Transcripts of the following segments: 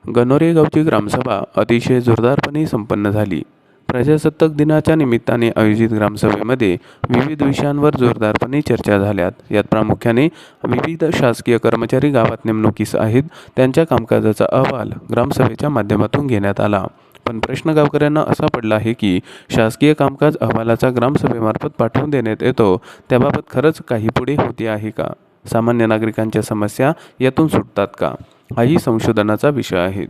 गणोरे गावची ग्रामसभा अतिशय जोरदारपणे संपन्न झाली। प्रजासत्ताक दिनाच्या निमित्ताने आयोजित ग्रामसभेमध्ये विविध विषयांवर जोरदारपणे चर्चा झाल्यात। यात प्रामुख्याने विविध शासकीय कर्मचारी गावात नेमणुकीस आहेत त्यांच्या कामकाजाचा अहवाल ग्रामसभेच्या माध्यमातून घेण्यात आला। पण प्रश्न गावकऱ्यांना असा पडला आहे की शासकीय कामकाज अहवालाचा ग्रामसभेमार्फत पाठवून देण्यात येतो त्याबाबत खरंच काही पुढे होते आहे का? सामान्य नागरिकांच्या समस्या यातून सुटतात का? हाही संशोधनाचा विषय आहे।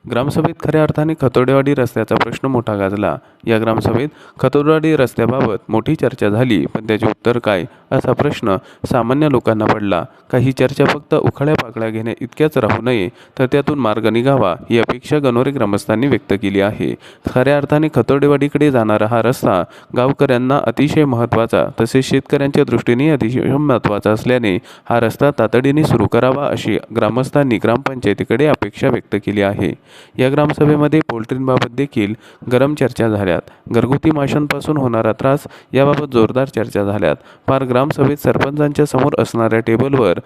ग्रामसभेत खऱ्या अर्थाने खतोडेवाडी रस्त्याचा प्रश्न मोठा गाजला। या ग्रामसभेत खतोडेवाडी रस्त्याबाबत मोठी चर्चा झाली, पण त्याचे उत्तर काय असा प्रश्न सामान्य लोकांना पडला। काही चर्चा फक्त उखाळ्या पाकळ्या घेण्या इतक्याच राहू नये तर त्यातून मार्ग निघावा ही अपेक्षा गणोरे ग्रामस्थांनी व्यक्त केली आहे। खऱ्या अर्थाने खतोडेवाडीकडे जाणारा हा रस्ता गावकऱ्यांना अतिशय महत्त्वाचा तसेच शेतकऱ्यांच्या दृष्टीने अतिशय महत्त्वाचा असल्याने हा रस्ता तातडीने सुरू करावा अशी ग्रामस्थांनी ग्रामपंचायतीकडे अपेक्षा व्यक्त केली आहे। या ग्रामसभेमध्ये पोल्ट्रींबाबत देखील गरम चर्चा झाल्यात। घरगुती माशांपासून होणारा त्रास याबाबत जोरदार चर्चा झाल्यात। पार ग्रामसभेत सरपंचांच्या समोर असणाऱ्या टेबलवर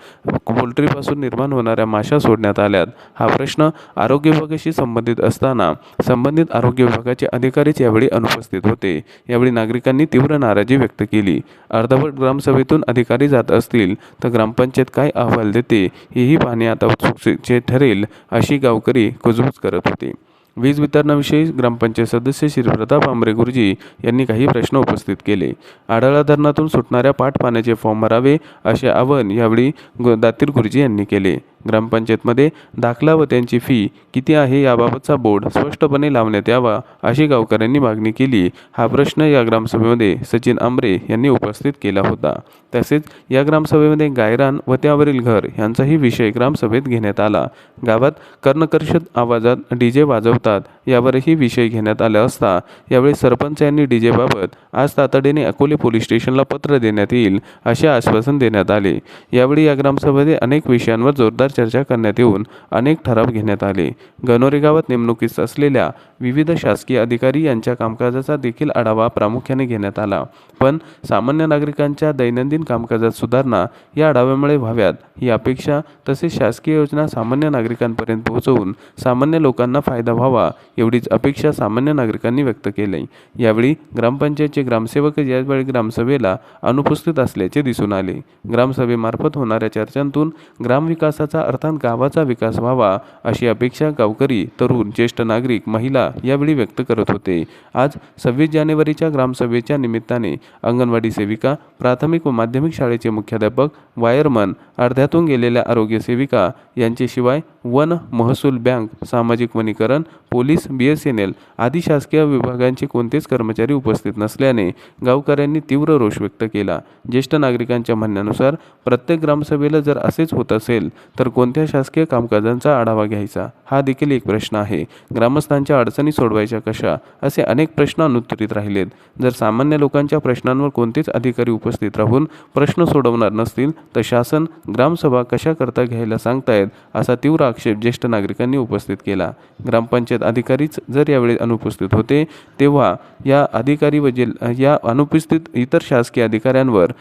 पोल्ट्रीपासून निर्माण होणाऱ्या माशा सोडण्यात आल्यात। हा प्रश्न आरोग्य विभागाशी संबंधित असताना संबंधित आरोग्य विभागाचे अधिकारीच यावेळी अनुपस्थित होते। यावेळी नागरिकांनी तीव्र नाराजी व्यक्त केली। अर्धवट ग्रामसभेतून अधिकारी जात असतील तर ग्रामपंचायत काय अहवाल देते हेही पाहणे आता उत्सुकतेचे ठरेल अशी गावकरी कुजबूज करत होते। वीज वितरणाविषयी ग्रामपंचायत सदस्य श्री प्रताप आंबरे गुरुजी यांनी काही प्रश्न उपस्थित केले। आढळा धरणातून सुटणाऱ्या पाटपाण्याचे फॉर्म भरावे असे आवाहन यावेळी दातीर गुरुजी यांनी केले। ग्रामपंचायतमध्ये दाखला व त्यांची फी किती आहे याबाबतचा बोर्ड स्पष्टपणे लावण्यात यावा अशी गावकऱ्यांनी मागणी केली। हा प्रश्न या ग्रामसभेमध्ये सचिन आंबरे यांनी उपस्थित केला होता। तसेच या ग्रामसभेमध्ये गायरान व त्यावरील घर यांचाही विषय ग्रामसभेत घेण्यात आला। गावात कर्णकर्कश आवाजात डीजे वाजवतात यावरही विषय घेण्यात आला असता यावेळी सरपंच यांनी डीजेबाबत आज तातडीने अकोले पोलीस स्टेशनला पत्र देण्यात येईल असे आश्वासन देण्यात आले। यावेळी या ग्रामसभेमध्ये अनेक विषयांवर जोरदार चर्चा करण्यात येऊन अनेक ठराव घेण्यात आले। गणोरे गावात नेमणुकीस असलेल्या विविध शासकीय अधिकारी यांच्या कामकाजाचा देखील आढावा प्रामुख्याने घेण्यात आला। पण सामान्य नागरिकांच्या दैनंदिन कामकाजात सुधारणा या आढाव्यामुळे व्हाव्यात ही अपेक्षा तसेच शासकीय योजना सामान्य नागरिकांपर्यंत पोहोचवून सामान्य लोकांना फायदा व्हावा एवढीच अपेक्षा सामान्य नागरिकांनी व्यक्त केली। यावेळी ग्रामपंचायतचे ग्रामसेवक यावेळी ग्रामसभेला अनुपस्थित असल्याचे दिसून आले। ग्रामसभेमार्फत होणाऱ्या चर्चांतून ग्रामविकासाचा अर्थात गावाचा विकास व्हावा अशी अपेक्षा गावकरी, तरुण, ज्येष्ठ नागरिक, महिला यावेळी व्यक्त करत होते। आज 26 जानेवारीच्या ग्रामसभेच्या निमित्ताने अंगणवाडी सेविका, प्राथमिक व माध्यमिक शाळेचे मुख्याध्यापक, वायरमन, अर्ध्यातून गेलेल्या आरोग्य सेविका यांच्याशिवाय वन, महसूल, बँक, सामाजिक वनीकरण, पोलीस, BSNL आदी शासकीय विभागांचे कोणतेच कर्मचारी उपस्थित नसल्याने गावकऱ्यांनी तीव्र रोष व्यक्त केला। ज्येष्ठ नागरिकांच्या म्हणण्यानुसार प्रत्येक ग्रामसभेला जर असेच होत असेल तर कोणत्या शासकीय कामकाजांचा आढावा घ्यायचा हा देखील एक प्रश्न आहे। ग्रामस्थांच्या अडचणी सोडवायच्या कशा असे अनेक प्रश्न अनुत्तरित राहिलेत। जर सामान्य लोकांच्या प्रश्नांवर कोणतेच अधिकारी उपस्थित राहून प्रश्न सोडवणार नसतील तर शासन ग्रामसभा कशा करता घ्यायला सांगतायत असा तीव्र आक्षेप ज्येष्ठ नागरिकांनी उपस्थित केला। ग्रामपंचायत अधिकारीच जर यावेळी अनुपस्थित होते तेव्हा या अधिकारी व या अनुपस्थित इतर शासकीय अधिकाऱ्यांवर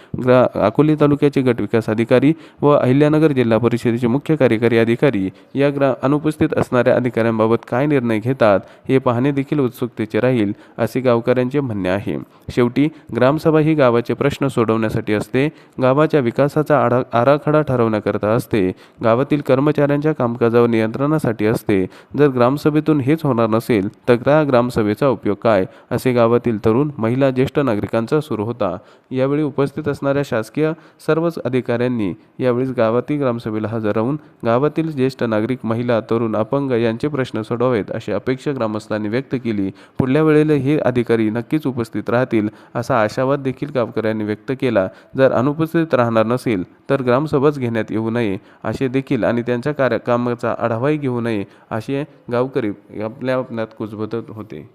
अकोले तालुक्याचे गटविकास अधिकारी व अहिल्यानगर जिल्हा परिषदेचे मुख्य कार्यकारी अधिकारी या अनुपस्थित असणाऱ्या अधिकाऱ्यांबाबत काय निर्णय घेतात हे पाहणे देखील उत्सुकतेचे राहील असे गावकऱ्यांचे म्हणणे आहे। शेवटी ग्रामसभा ही गावाचे प्रश्न सोडवण्यासाठी असते, गावाच्या विकासाचा आराखडा ठरवण्याकरता असते, गावातील कर्मचाऱ्यांच्या कामकाजावर नियंत्रणासाठी असते। जर ग्रामसभेतून हेच होणार नसेल तर त्या ग्रामसभेचा उपयोग काय असे गावातील तरुण, महिला, ज्येष्ठ नागरिकांचा सूर होता। यावेळी उपस्थित असणाऱ्या शासकीय सर्वच अधिकाऱ्यांनी यावेळी गावातील ग्रामसभेला हजर राहून गावातील ज्येष्ठ नागरिक, महिला, तरुण, अपंग यांचे प्रश्न सोडवावेत अशी अपेक्षा ग्रामस्थांनी व्यक्त केली। पुढल्या वेळेला हे अधिकारी नक्कीच उपस्थित राहतील असा आशावाद देखील गावकऱ्यांनी व्यक्त केला। जर अनुपस्थित राहणार नसेल तर ग्रामसभाच घेण्यात येऊ नये असे देखील आणि त्यांच्या कामाचा आढावाही घेऊ नये असे गावकरी आपल्या कुजबुजत होते।